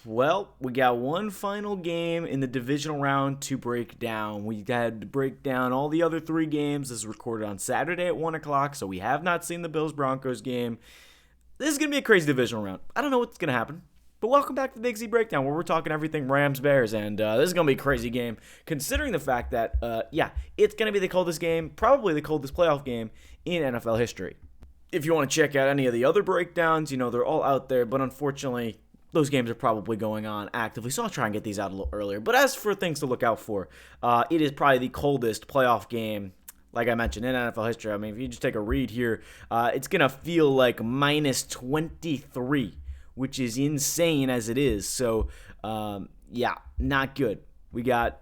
Well, we got one final game in the divisional round to break down. We had to break down all the other three games. This is recorded on Saturday at 1 o'clock, so we have not seen the Bills-Broncos game. This is going to be a crazy divisional round. I don't know what's going to happen. But welcome back to the Big Z Breakdown, where we're talking everything Rams-Bears, and this is going to be a crazy game, considering the fact that, it's going to be the coldest game, probably the coldest playoff game in NFL history. If you want to check out any of the other breakdowns, they're all out there, but unfortunately, those games are probably going on actively, so I'll try and get these out a little earlier. But as for things to look out for, it is probably the coldest playoff game, like I mentioned, in NFL history. I mean, if you just take a read here, it's going to feel like minus 23, which is insane as it is. So, not good. We got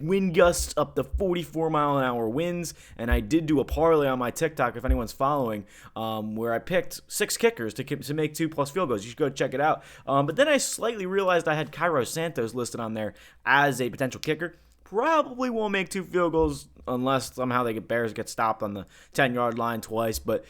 wind gusts up to 44-mile-an-hour winds, and I did do a parlay on my TikTok, if anyone's following, where I picked 6 kickers to make 2+ field goals. You should go check it out. But then I slightly realized I had Cairo Santos listed on there as a potential kicker. Probably won't make 2 field goals unless somehow Bears get stopped on the 10-yard line twice. But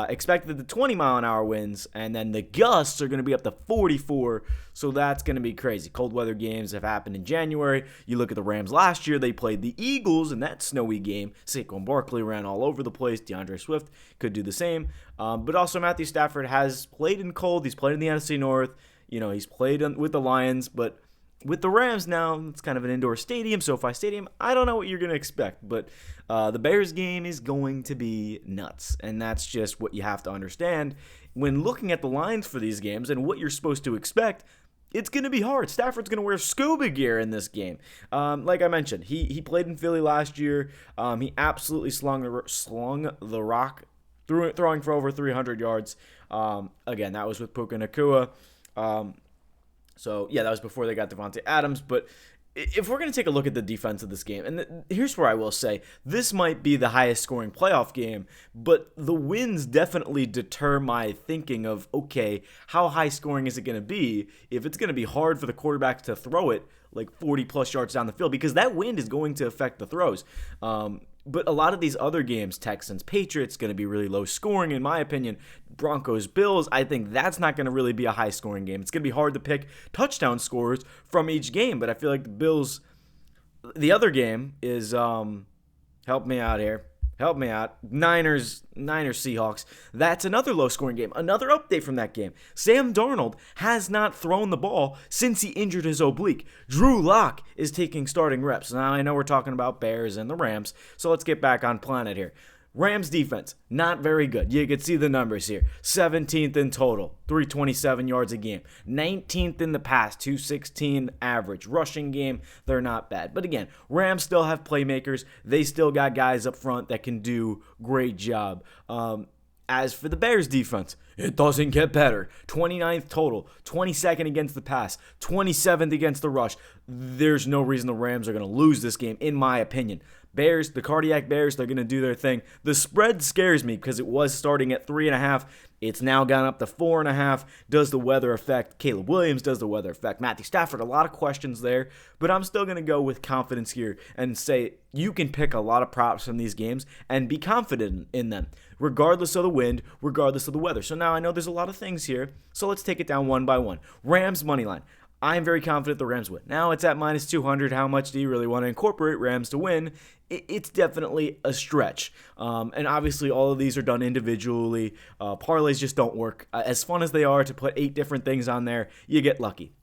expected the 20-mile-an-hour winds, and then the gusts are going to be up to 44, so that's going to be crazy. Cold weather games have happened in January. You look at the Rams last year, they played the Eagles in that snowy game. Saquon Barkley ran all over the place. DeAndre Swift could do the same. But also Matthew Stafford has played in cold. He's played in the NFC North. He's played with the Lions, but with the Rams now, it's kind of an indoor stadium, SoFi Stadium. I don't know what you're going to expect, but the Bears game is going to be nuts, and that's just what you have to understand. When looking at the lines for these games and what you're supposed to expect, it's going to be hard. Stafford's going to wear scuba gear in this game. Like I mentioned, he played in Philly last year. He absolutely slung the rock, throwing for over 300 yards. Again, that was with Puka Nacua. So, that was before they got Devontae Adams. But if we're going to take a look at the defense of this game, and here's where I will say, this might be the highest scoring playoff game, but the wins definitely deter my thinking of, okay, how high scoring is it going to be if it's going to be hard for the quarterback to throw it like 40-plus yards down the field, because that wind is going to affect the throws. But a lot of these other games, Texans, Patriots, going to be really low scoring, in my opinion. Broncos, Bills, I think that's not going to really be a high scoring game. It's going to be hard to pick touchdown scores from each game, but I feel like the Bills, the other game is, help me out here. Niners, Seahawks. That's another low-scoring game. Another update from that game. Sam Darnold has not thrown the ball since he injured his oblique. Drew Lock is taking starting reps. Now, I know we're talking about Bears and the Rams, so let's get back on planet here. Rams defense, not very good. You can see the numbers here. 17th in total, 327 yards a game. 19th in the pass, 216 average. Rushing game, they're not bad. But again, Rams still have playmakers. They still got guys up front that can do great job. As for the Bears defense, it doesn't get better. 29th total, 22nd against the pass, 27th against the rush. There's no reason the Rams are going to lose this game, in my opinion. Bears, the cardiac Bears, they're going to do their thing. The spread scares me because it was starting at 3.5. It's now gone up to 4.5. Does the weather affect Caleb Williams? Does the weather affect Matthew Stafford? A lot of questions there, but I'm still going to go with confidence here and say you can pick a lot of props from these games and be confident in them, regardless of the wind, regardless of the weather. So now I know there's a lot of things here, so let's take it down one by one. Rams money line. I'm very confident the Rams win. Now it's at minus 200. How much do you really want to incorporate Rams to win? It's definitely a stretch. And obviously all of these are done individually. Parlays just don't work. As fun as they are to put 8 different things on there, you get lucky.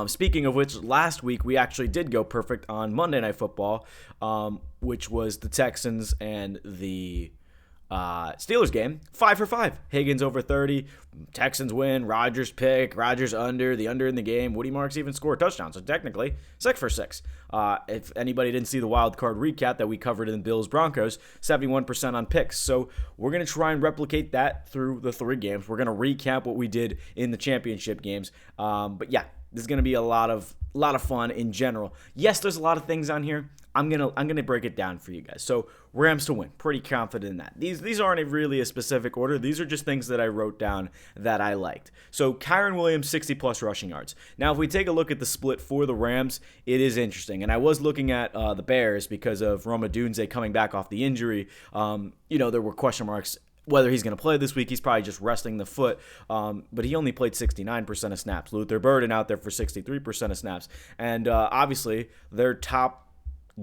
Speaking of which, last week we actually did go perfect on Monday Night Football, which was the Texans and the Steelers game. 5 for 5. Higgins over 30. Texans win. Rodgers pick. Rodgers under. The under in the game. Woody Marks even scored a touchdown. So technically, 6 for 6. If anybody didn't see the wild card recap that we covered in Bills Broncos, 71% on picks. So we're going to try and replicate that through the 3 games. We're going to recap what we did in the championship games. But yeah, this is going to be a lot of fun in general. Yes, there's a lot of things on here. I'm gonna break it down for you guys. So Rams to win, pretty confident in that. These aren't really a specific order. These are just things that I wrote down that I liked. So Kyren Williams, 60+ rushing yards. Now, if we take a look at the split for the Rams, it is interesting. And I was looking at the Bears because of Roma Dunze coming back off the injury. There were question marks whether he's going to play this week, he's probably just resting the foot. But he only played 69% of snaps. Luther Burden out there for 63% of snaps. And obviously, their top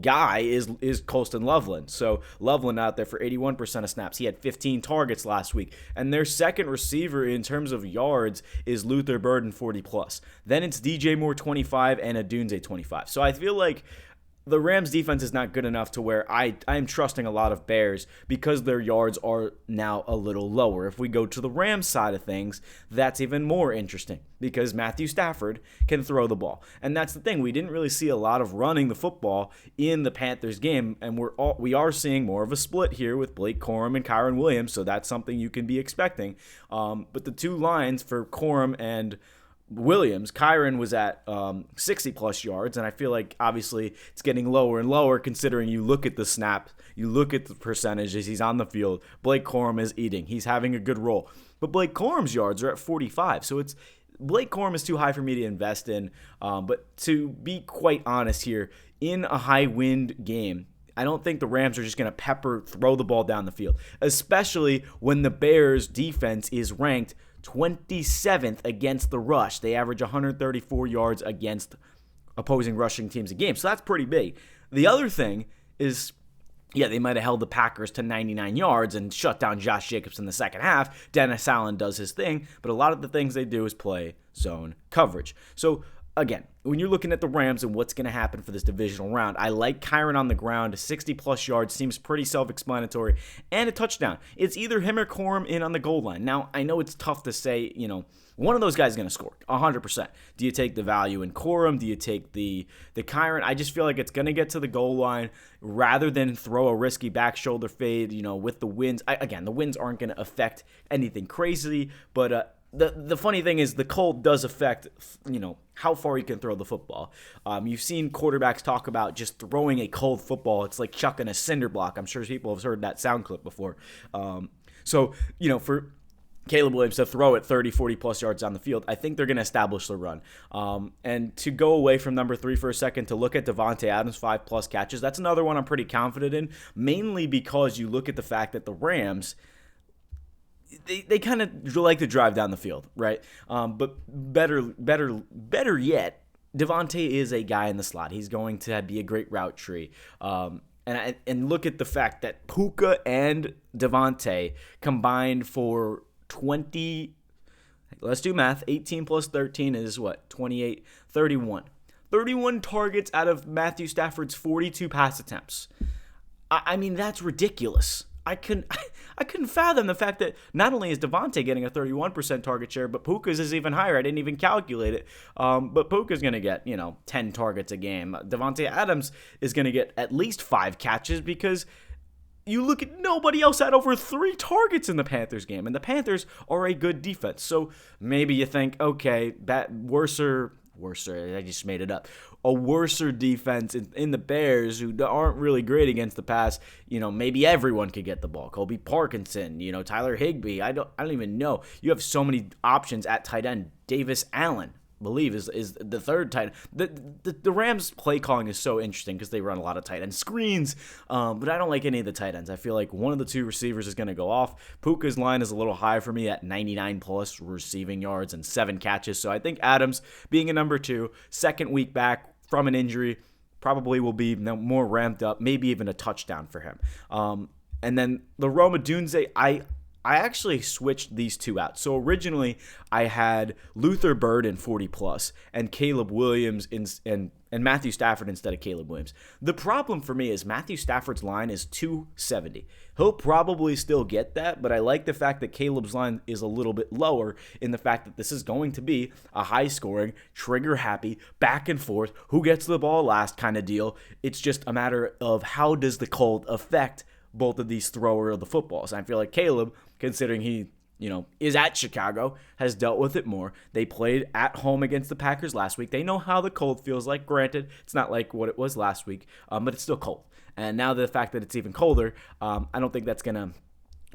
guy is Colston Loveland. So Loveland out there for 81% of snaps. He had 15 targets last week. And their second receiver in terms of yards is Luther Burden, 40+. Then it's DJ Moore, 25, and Adunze, 25. So I feel like the Rams defense is not good enough to where I'm trusting a lot of Bears because their yards are now a little lower. If we go to the Rams side of things, that's even more interesting because Matthew Stafford can throw the ball. And that's the thing. We didn't really see a lot of running the football in the Panthers game, and we are seeing more of a split here with Blake Corum and Kyren Williams, so that's something you can be expecting. But the two lines for Corum and Williams, Kyren was at 60+ yards, and I feel like obviously it's getting lower and lower considering you look at the snap, you look at the percentages, he's on the field. Blake Corum is eating. He's having a good role. But Blake Corum's yards are at 45, so Blake Corum is too high for me to invest in. But to be quite honest here, in a high-wind game, I don't think the Rams are just going to throw the ball down the field, especially when the Bears' defense is ranked 27th against the rush. They average 134 yards against opposing rushing teams a game. So that's pretty big. The other thing is, they might have held the Packers to 99 yards and shut down Josh Jacobs in the second half. Dennis Allen does his thing, but a lot of the things they do is play zone coverage. So again, when you're looking at the Rams and what's going to happen for this divisional round, I like Kyren on the ground. 60+ yards seems pretty self-explanatory. And a touchdown. It's either him or Corum in on the goal line. Now, I know it's tough to say, one of those guys is going to score, 100%. Do you take the value in Corum? Do you take the Kyren? I just feel like it's going to get to the goal line rather than throw a risky back shoulder fade, with the winds. Again, the winds aren't going to affect anything crazy, but the funny thing is the cold does affect, how far you can throw the football. You've seen quarterbacks talk about just throwing a cold football. It's like chucking a cinder block. I'm sure people have heard that sound clip before. So, for Caleb Williams to throw it 30, 40+ yards down the field, I think they're going to establish the run. And to go away from number 3 for a second to look at Davante Adams, 5+ catches, that's another one I'm pretty confident in, mainly because you look at the fact that the Rams, they kind of like to drive down the field, right? But better yet, Davante is a guy in the slot. He's going to be a great route tree. And look at the fact that Puka and Davante combined for 20. Let's do math. 18 plus 13 is what? 28, 31. 31 targets out of Matthew Stafford's 42 pass attempts. I mean, that's ridiculous. I couldn't fathom the fact that not only is Davante getting a 31% target share, but Puka's is even higher. I didn't even calculate it. But Puka's going to get, 10 targets a game. Davante Adams is going to get at least 5 catches because you look at nobody else had over 3 targets in the Panthers game. And the Panthers are a good defense. So maybe you think, okay, that worser, I just made it up. A worser defense in the Bears who aren't really great against the pass. Maybe everyone could get the ball. Colby Parkinson, Tyler Higbee. I don't even know. You have so many options at tight end. Davis Allen, I believe, is the third tight end. The Rams play calling is so interesting because they run a lot of tight end screens, but I don't like any of the tight ends. I feel like one of the 2 receivers is going to go off. Puka's line is a little high for me at 99+ receiving yards and 7 catches, so I think Adams, being a number 2, second week back from an injury, probably will be more ramped up, maybe even a touchdown for him. And then the Rome Odunze, I actually switched these 2 out. So originally I had Luther Burden 40+ and Caleb Williams and Matthew Stafford instead of Caleb Williams. The problem for me is Matthew Stafford's line is 270. He'll probably still get that, but I like the fact that Caleb's line is a little bit lower in the fact that this is going to be a high-scoring, trigger-happy, back and forth, who gets the ball last kind of deal. It's just a matter of how does the cold affect both of these thrower of the footballs. And I feel like Caleb, considering he, is at Chicago, has dealt with it more. They played at home against the Packers last week. They know how the cold feels like. Granted, it's not like what it was last week, but it's still cold. And now the fact that it's even colder, I don't think that's going to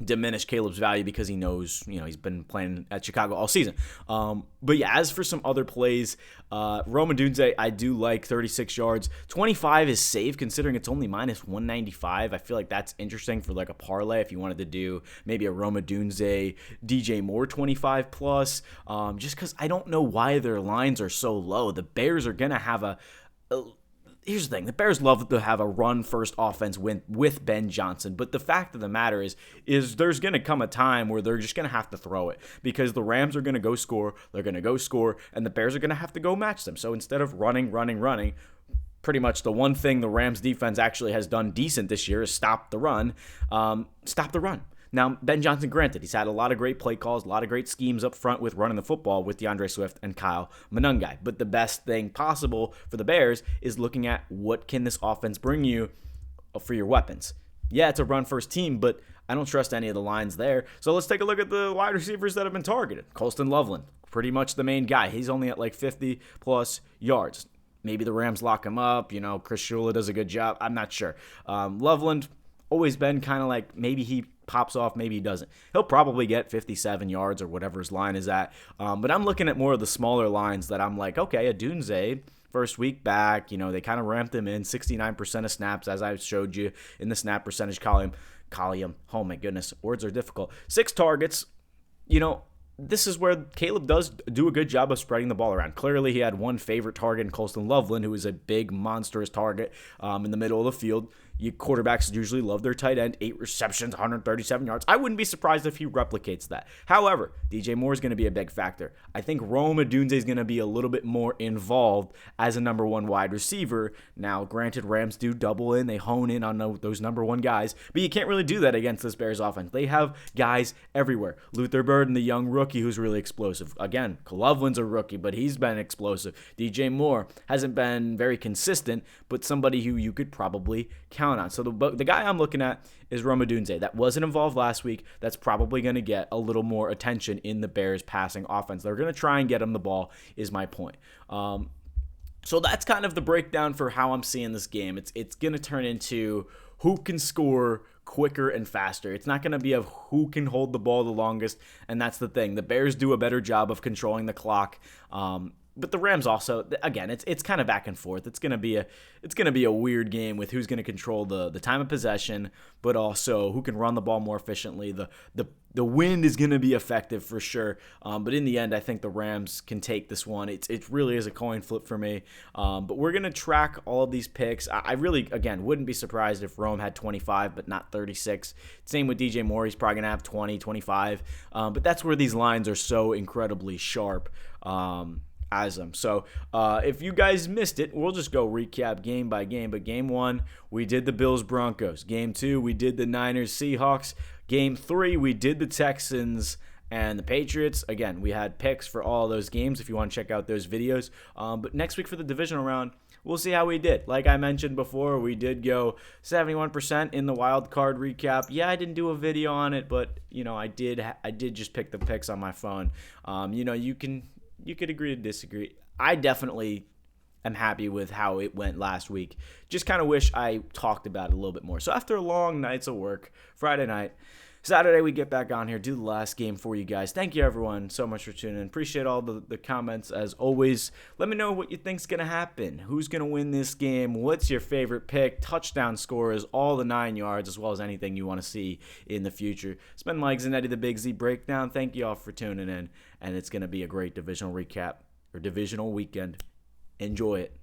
diminish Caleb's value because he knows, he's been playing at Chicago all season. But yeah, as for some other plays, Rome Odunze, I do like 36 yards. 25 is safe considering it's only minus 195. I feel like that's interesting for like a parlay if you wanted to do maybe a Rome Odunze, DJ Moore 25 plus. Just because I don't know why their lines are so low. The Bears are going to have here's the thing. The Bears love to have a run-first offense with Ben Johnson, but the fact of the matter is there's going to come a time where they're just going to have to throw it because the Rams are going to go score, they're going to go score, and the Bears are going to have to go match them. So instead of running, pretty much the one thing the Rams defense actually has done decent this year is stop the run. Now, Ben Johnson, granted, he's had a lot of great play calls, a lot of great schemes up front with running the football with DeAndre Swift and Kyle Monangai. But the best thing possible for the Bears is looking at what can this offense bring you for your weapons. Yeah, it's a run-first team, but I don't trust any of the lines there. So let's take a look at the wide receivers that have been targeted. Colston Loveland, pretty much the main guy. He's only at like 50-plus yards. Maybe the Rams lock him up. Chris Shula does a good job. I'm not sure. Loveland, always been kind of like maybe he pops off, maybe he doesn't. He'll probably get 57 yards or whatever his line is at. But I'm looking at more of the smaller lines that I'm like, okay, Odunze, first week back, they kind of ramped him in 69% of snaps, as I showed you in the snap percentage column. Oh my goodness, words are difficult. 6 targets, this is where Caleb does do a good job of spreading the ball around. Clearly, he had one favorite target in Colston Loveland, who is a big, monstrous target in the middle of the field. Quarterbacks usually love their tight end. 8 receptions, 137 yards. I wouldn't be surprised if he replicates that. However, DJ Moore is going to be a big factor. I think Rome Odunze is going to be a little bit more involved as a number 1 wide receiver. Now, granted, Rams do double in. They hone in on those number 1 guys. But you can't really do that against this Bears offense. They have guys everywhere. Luther Burden, the young rookie who's really explosive. Again, Loveland's a rookie, but he's been explosive. DJ Moore hasn't been very consistent, but somebody who you could probably count on. So the guy I'm looking at is Rome Odunze. That wasn't involved last week. That's probably going to get a little more attention in the Bears passing offense. They're going to try and get him the ball, is my point. So that's kind of the breakdown for how I'm seeing this game. It's going to turn into who can score quicker and faster. It's not going to be of who can hold the ball the longest, and that's the thing. The Bears do a better job of controlling the clock. But the Rams also, again, it's kind of back and forth. It's gonna be a weird game with who's gonna control the time of possession, but also who can run the ball more efficiently. The wind is gonna be effective for sure. But in the end, I think the Rams can take this one. It really is a coin flip for me. But we're gonna track all of these picks. I really, again, wouldn't be surprised if Rome had 25, but not 36. Same with DJ Moore. He's probably gonna have 20, 25. But that's where these lines are so incredibly sharp. As them. So if you guys missed it, we'll just go recap game by game. But game 1, we did the Bills-Broncos. Game 2, we did the Niners-Seahawks. Game 3, we did the Texans and the Patriots. Again, we had picks for all those games if you want to check out those videos. But next week for the divisional round, we'll see how we did. Like I mentioned before, we did go 71% in the wild card recap. Yeah, I didn't do a video on it, but I did just pick the picks on my phone. You could agree to disagree. I definitely am happy with how it went last week. Just kind of wish I talked about it a little bit more. So after long nights of work, Friday night, Saturday we get back on here, do the last game for you guys. Thank you everyone so much for tuning in. Appreciate all the comments as always. Let me know what you think's going to happen. Who's going to win this game? What's your favorite pick? Touchdown scores, all the 9 yards, as well as anything you want to see in the future. It's been Mike Zanetti, the Big Z Breakdown. Thank you all for tuning in, and it's going to be a great divisional recap or divisional weekend. Enjoy it.